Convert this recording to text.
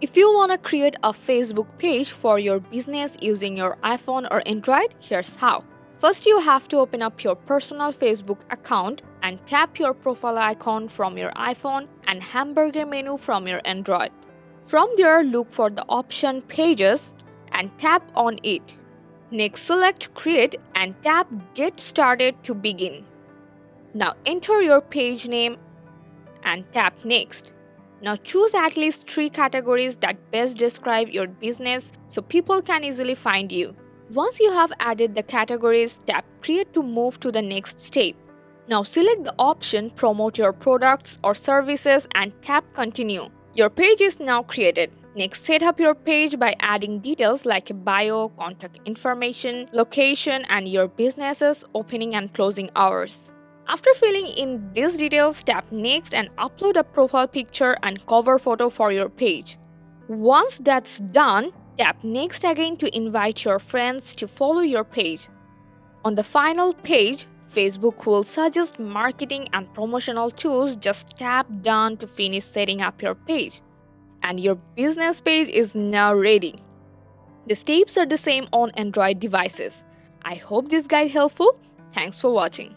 If you want to create a Facebook page for your business using your iPhone or Android, here's how. First, you have to open up your personal Facebook account and tap your profile icon from your iPhone and hamburger menu from your Android. From there, look for the option Pages and tap on it. Next, select Create and tap Get Started to begin. Now enter your page name and tap Next. Now choose at least 3 categories that best describe your business so people can easily find you. Once you have added the categories, tap Create to move to the next step. Now select the option Promote your products or services and tap Continue. Your page is now created. Next, set up your page by adding details like bio, contact information, location, and your business's opening and closing hours. After filling in these details, tap Next and upload a profile picture and cover photo for your page. Once that's done, tap Next again to invite your friends to follow your page. On the final page, Facebook will suggest marketing and promotional tools. Just tap Done to finish setting up your page. And your business page is now ready. The steps are the same on Android devices. I hope this guide helpful. Thanks for watching.